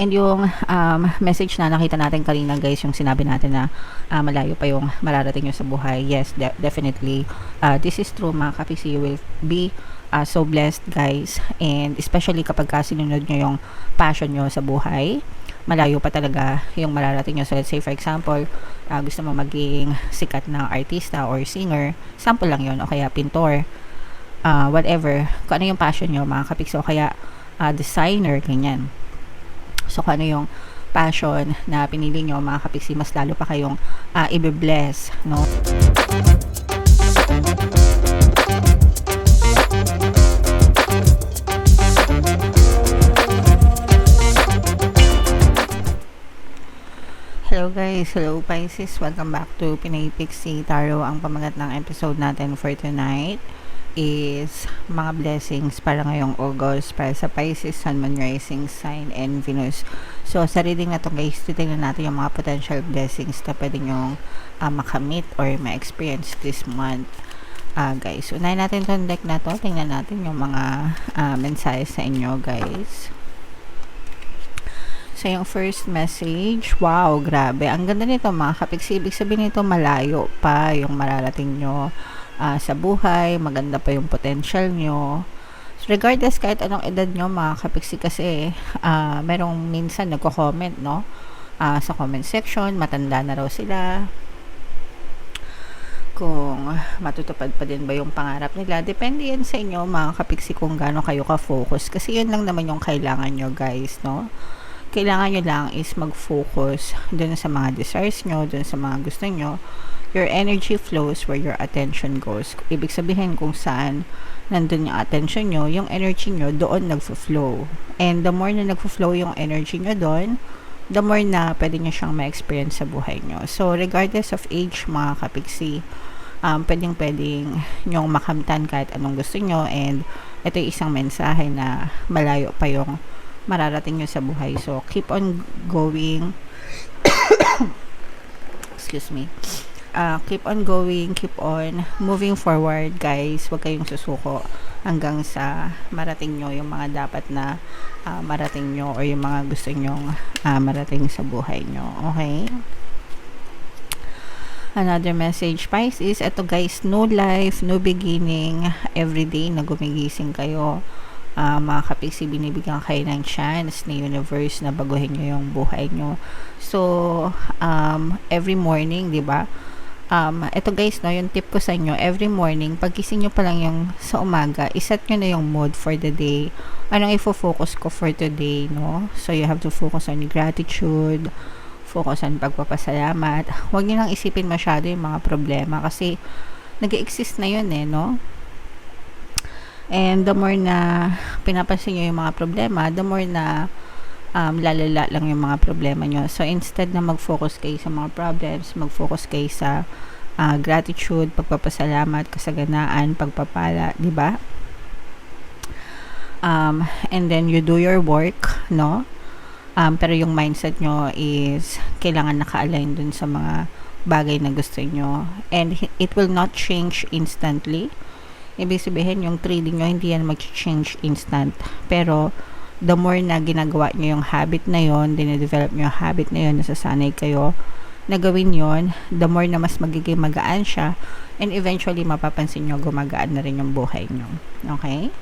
And yung message na nakita natin kanina guys, yung sinabi natin na malayo pa yung mararating nyo sa buhay. Yes, definitely. This is true mga kapiksi. You will be so blessed guys. And especially kapag sinunod nyo yung passion nyo sa buhay, malayo pa talaga yung mararating nyo. So let's say for example, gusto mo maging sikat na artista or singer. Sample lang yun. O kaya pintor. Whatever. Kung ano yung passion nyo mga kapiksi. O kaya designer, ganyan. So, kung ano yung passion na pinili nyo, mga kapiksi, mas lalo pa kayong i-bless, no? Hello guys, hello Pisces, welcome back to Pinay Pixie Tarot. Ang pamagat ng episode natin for tonight is mga blessings para ngayong August para sa Pisces, Sun, Moon, Rising Sign, and Venus. So, sa reading na to guys, titignan natin yung mga potential blessings na pwede nyong makamit or ma-experience this month. Guys, unahin natin itong deck na to. Tingnan natin yung mga mensahe sa inyo guys. So, yung first message, wow, grabe. Ang ganda nito mga kapiksi. Ibig sabihin nito, malayo pa yung mararating nyo sa buhay, maganda pa yung potential nyo. So, regardless kahit anong edad nyo mga kapiksi kasi merong minsan nagko-comment no sa comment section, matanda na raw sila, kung matutupad pa din ba yung pangarap nila. Depende yan sa inyo mga kapiksi kung gaano kayo ka-focus, kasi yun lang naman yung kailangan nyo guys, no? Kailangan nyo lang is mag-focus dun sa mga desires nyo, dun sa mga gusto nyo. Your energy flows where your attention goes. Ibig sabihin kung saan nandun yung attention nyo, yung energy nyo doon nagfo-flow. And the more na nagfo-flow yung energy nyo doon, the more na pwede nyo siyang ma-experience sa buhay nyo. So, regardless of age, mga kapiksi, pwedeng nyong makamtan kahit anong gusto nyo. And ito yung isang mensahe na malayo pa yung mararating nyo sa buhay. So, keep on going. Excuse me. Keep on going, keep on moving forward guys. Huwag kayong susuko hanggang sa marating nyo yung mga dapat na marating nyo or yung mga gusto nyong marating sa buhay nyo. Okay? Another message Pisces, ito guys, no life, no beginning. Everyday na gumigising kayo, mga kapiksi, binibigyan kayo ng chance ni universe na baguhin nyo yung buhay nyo. So every morning, di ba? Ito guys, no, yung tip ko sa inyo, every morning, pagising nyo pa lang yung sa umaga, iset nyo na yung mood for the day. Anong ifo-focus ko for today, no? So, you have to focus on gratitude, focus on pagpapasalamat. Huwag nyo lang isipin masyado yung mga problema kasi nag-exist na yun no? And the more na pinapansin nyo yung mga problema, the more na lalala lang yung mga problema nyo. So, instead na mag-focus kayo sa mga problems, mag-focus kayo sa gratitude, pagpapasalamat, kasaganaan, pagpapala, di ba? And then, you do your work, no? Pero yung mindset nyo is kailangan naka-align dun sa mga bagay na gusto nyo. And it will not change instantly. Ibig sabihin, yung trading nyo, hindi yan mag-change instant. Pero, the more na ginagawa nyo yung habit na yon, dine-develop nyo yung habit na yon, nasasanay kayo na gawin yon, the more na mas magiging magaan siya, and eventually mapapansin nyo gumagaan na rin yung buhay nyo. Okay?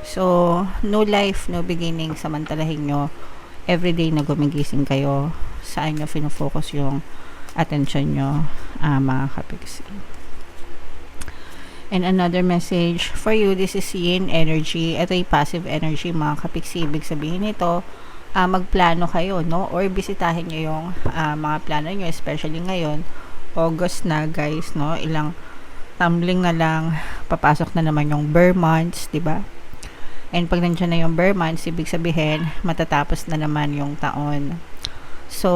So, no life, no beginning, samantalahin nyo everyday na gumigising kayo, saan nyo finofocus yung attention nyo, mga kapiksi. And another message for you, this is yin energy. Ito yung passive energy, mga kapiksi. Ibig sabihin nito, magplano kayo, no? Or bisitahin nyo yung mga plano nyo, especially ngayon, August na, guys, no? Ilang tumbling na lang, papasok na naman yung Bear months, diba? And pag nandiyan na yung Bear months, ibig sabihin, matatapos na naman yung taon. So,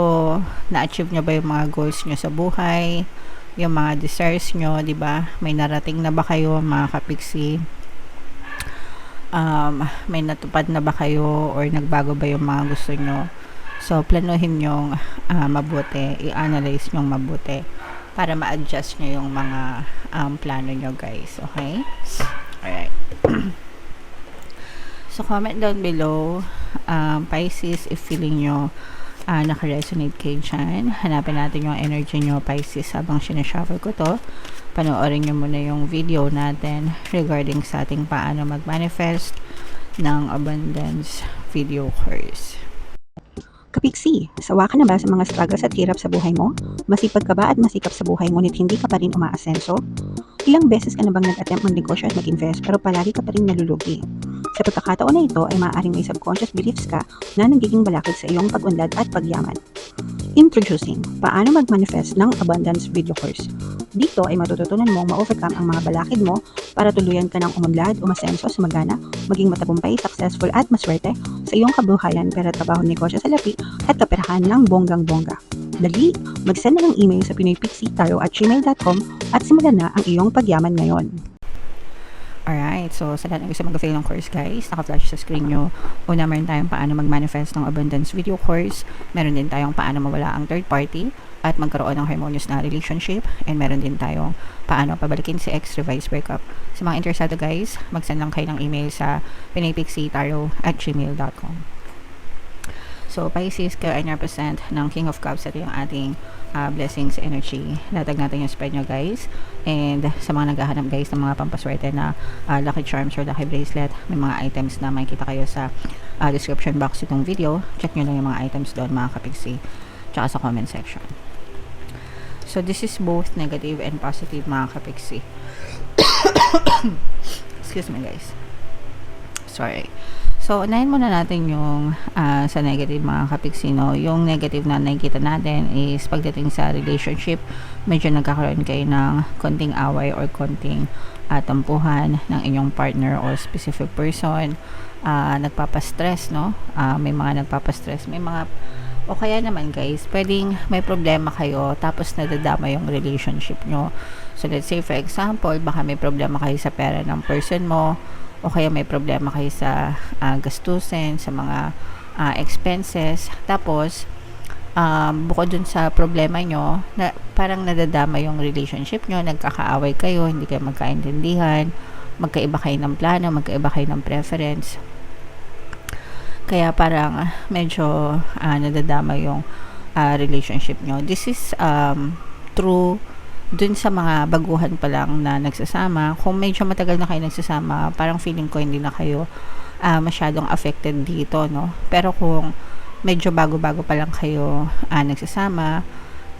na-achieve nyo ba yung mga goals nyo sa buhay? Yung mga desires nyo, di ba? May narating na ba kayo, mga kapiksi? May natupad na ba kayo or nagbago ba yung mga gusto nyo? So, planuhin nyong mabuti, i-analyze nyong mabuti para ma-adjust nyo yung mga plano nyo, guys. Okay? Alright. So, comment down below Pisces, if feeling nyo naka-resonate kayo dyan, hanapin natin yung energy nyo, Pisces, habang sinashuffle ko to. Panoorin nyo muna yung video natin regarding sa ating paano mag-manifest ng abundance video course. Kapiksi, sawa ka na ba sa mga struggles at hirap sa buhay mo? Masipag ka ba at masikap sa buhay ngunit hindi ka pa rin umaasenso? Ilang beses ka na bang nag-attempt magnegosyo at mag-invest pero palagi ka pa rin nalulugi? Sa pagkakataon na ito ay maaaring may subconscious beliefs ka na nagiging balakid sa iyong pag-unlad at pagyaman. Introducing, paano mag-manifest ng abundance video course. Dito ay matututunan mong ma-overcome ang mga balakid mo para tuluyan ka ng umunlad, umasenso, sumagana, maging matagumpay, successful at maswerte sa iyong kabuhayan, pera, trabaho, negosyo, salapi at kaperahan ng bonggang-bongga. Dali, mag-send na ng email sa pinoypixitaro@gmail.com at simulan na ang iyong pagyaman ngayon. Alright, so sa lahat ng gusto mag-avail ng course guys, naka-flash sa screen nyo. Una, meron tayong paano mag-manifest ng abundance video course. Meron din tayong paano mawala ang third party at magkaroon ng harmonious na relationship. And meron din tayong paano pabalikin si ex, revise, breakup. Sa mga interesado guys, mag-send lang kayo ng email sa pinoypixitaro@gmail.com. So, Pisces, kayo ay represent ng King of Cups. Ito yung ating blessings energy. Latag natin yung spread nyo guys. And sa mga naghahanap guys ng mga pampaswerte na lucky charms or lucky bracelet, may mga items na makikita kayo sa description box itong video. Check nyo lang yung mga items doon mga kapiksi. Tsaka sa comment section. So, this is both negative and positive mga kapiksi. Excuse me guys. Sorry. So, unahin muna natin yung sa negative mga kapiksino. Yung negative na nakikita natin is pagdating sa relationship, medyo nagkakaroon kayo ng konting away or konting tampuhan ng inyong partner or specific person. Nagpapastress, no? May mga nagpapastress. May mga, o kaya naman guys, pwedeng may problema kayo tapos nadadama yung relationship nyo. So, let's say for example, baka may problema kayo sa pera ng person mo, o kaya may problema kayo sa gastusin, sa mga expenses. Tapos, bukod dun sa problema nyo, na parang nadadama yung relationship nyo, nagkakaaway kayo, hindi kayo magkaintindihan, magkaiba kayo ng plano, magkaiba kayo ng preference. Kaya parang medyo nadadama yung relationship nyo. This is true dun sa mga baguhan pa lang na nagsasama. Kung medyo matagal na kayo nagsasama, parang feeling ko hindi na kayo masyadong affected dito, no? Pero kung medyo bago-bago pa lang kayo nagsasama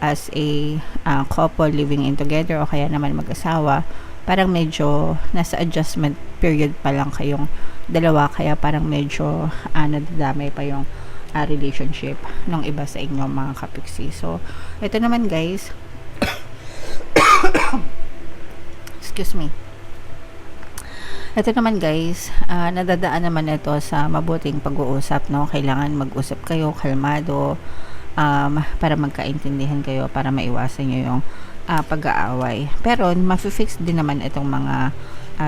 as a couple living in together o kaya naman mag-asawa, parang medyo nasa adjustment period pa lang kayong dalawa, kaya parang medyo nadadamay pa yung relationship ng iba sa inyo mga kapiksi. So, ito naman guys, excuse me. Ito naman guys, nadadaan naman ito sa mabuting pag-uusap, no? Kailangan mag-usap kayo, kalmado, para magkaintindihan kayo, para maiwasan nyo yung pag-aaway. Pero, mafi-fix din naman itong mga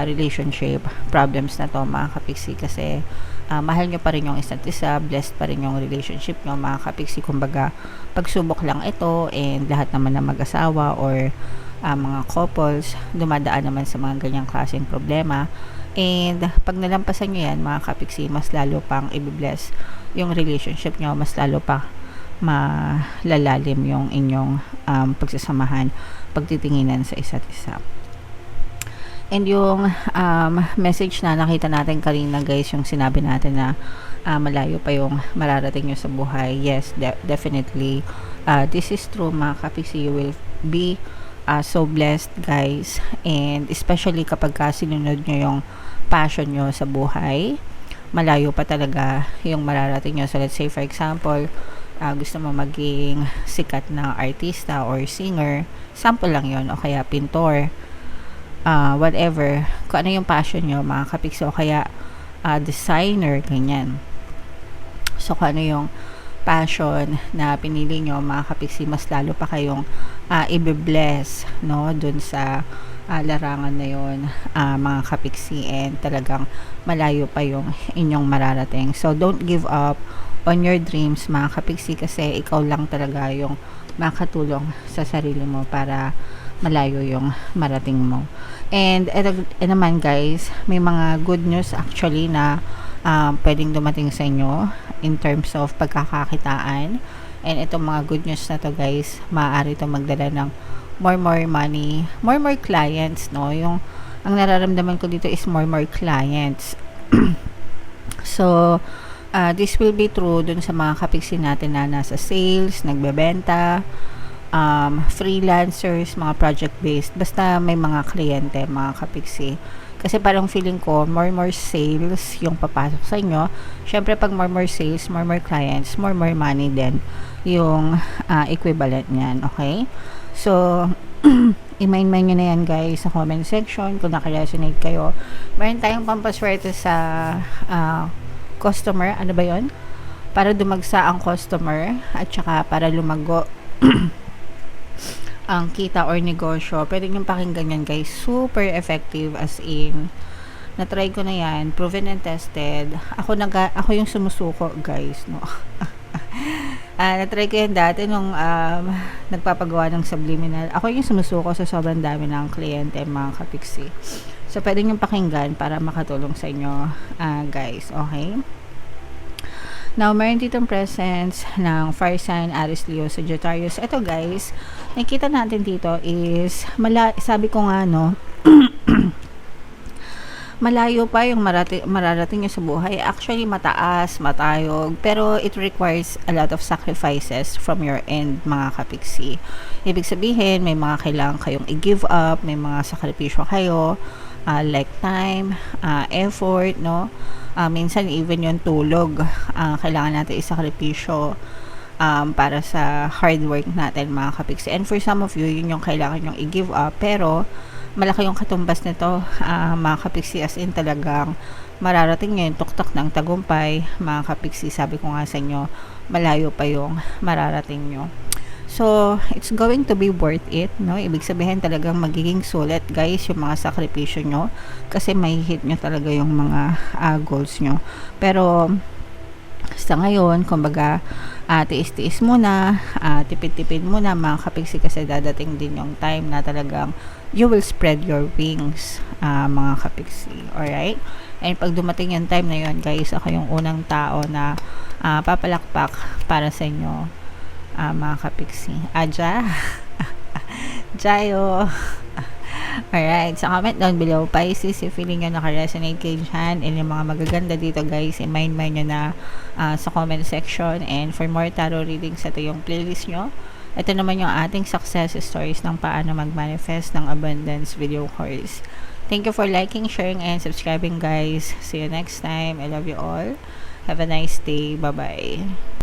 relationship problems na to mga kapiksi, kasi mahal nyo pa rin yung isa't isa, blessed pa rin yung relationship nyo mga kapiksi. Kumbaga, pagsubok lang ito, and lahat naman na mag-asawa or mga couples, dumadaan naman sa mga ganyang klaseng problema. And pag nalampasan nyo yan mga kapiksi, mas lalo pang i-bless yung relationship nyo, mas lalo pa malalalim yung inyong pagsasamahan, pagtitinginan sa isa't isa. And yung message na nakita natin kanina guys, yung sinabi natin na malayo pa yung mararating nyo sa buhay. Yes, definitely. This is true mga kapiksi. You will be so blessed guys, and especially kapag sinunod nyo yung passion nyo sa buhay, malayo pa talaga yung mararating nyo. So let's say for example, gusto mo maging sikat na artista or singer, sample lang yon, o kaya pintor, whatever, kung ano yung passion nyo mga kapiksi, o kaya designer, ganyan. So kung ano yung passion na pinili nyo mga kapiksi, mas lalo pa kayong i-bless, no, dun sa larangan na yun mga kapiksi, and talagang malayo pa yung inyong mararating. So don't give up on your dreams mga kapiksi, kasi ikaw lang talaga yung makatulong sa sarili mo para malayo yung marating mo. And eto naman guys, may mga good news actually na pwedeng dumating sa inyo in terms of pagkakakitaan. And itong mga good news na to guys, maaari to magdala ng more money, more clients, no? Yung ang nararamdaman ko dito is more clients. So, this will be true dun sa mga kapiksi natin na nasa sales, nagbebenta, freelancers, mga project-based, basta may mga kliyente, mga kapiksi. Kasi parang feeling ko, more sales yung papasok sa inyo. Syempre, pag more sales, more clients, more money din yung equivalent niyan, okay? So, i-mind nyo na yan guys sa comment section kung naka-resonate kayo. Meron tayong pampaswerte sa customer, ano ba yon? Para dumagsa ang customer at saka para lumago ang kita or negosyo. Pwede nyo pakinggan yan guys, super effective, as in na-try ko na yan, proven and tested. Ako yung sumusuko guys, no? Na-try ko yan dati nung nagpapagawa ng subliminal. Ako yung sumusuko sa sobrang dami ng kliyente, mga kapiksi. So, pwede nyo pakinggan para makatulong sa inyo, guys. Okay? Now, meron ditong presence ng fire sign, Aries, Leo, Sagittarius. Ito guys, nakikita natin dito is, sabi ko nga, no, malayo pa yung mararating nyo sa buhay. Actually, mataas, matayog, pero it requires a lot of sacrifices from your end, mga kapiksi. Ibig sabihin, may mga kailangan kayong i-give up, may mga sakripisyo kayo, like time, effort, no? Minsan, even yung tulog, kailangan natin isakripisyo para sa hard work natin, mga kapiksi. And for some of you, yun yung kailangan yung i-give up, pero malaki yung katumbas nito, mga kapiksi, as in talagang mararating nyo yung tuktok ng tagumpay, mga kapiksi. Sabi ko nga sa inyo, malayo pa yung mararating nyo. So, it's going to be worth it, no? Ibig sabihin talagang magiging sulit, guys, yung mga sakripisyo nyo, kasi may hit nyo talaga yung mga goals nyo. Pero, sa ngayon, kumbaga, tiis-tiis muna, tipid-tipid muna, mga kapiksi, kasi dadating din yung time na talagang you will spread your wings, mga kapiksi. Alright? And pag dumating yung time na yun, guys, ako yung unang tao na papalakpak para sa inyo, mga kapiksi. Aja! Jayo! Alright, so comment down below, Pisces, if feeling nyo naka-resonate kayo dyan, and yung mga magaganda dito guys, i-mind nyo na sa comment section. And for more tarot readings, ito yung playlist nyo. Ito naman yung ating success stories ng paano mag-manifest ng abundance video course. Thank you for liking, sharing, and subscribing guys. See you next time. I love you all. Have a nice day. Bye-bye.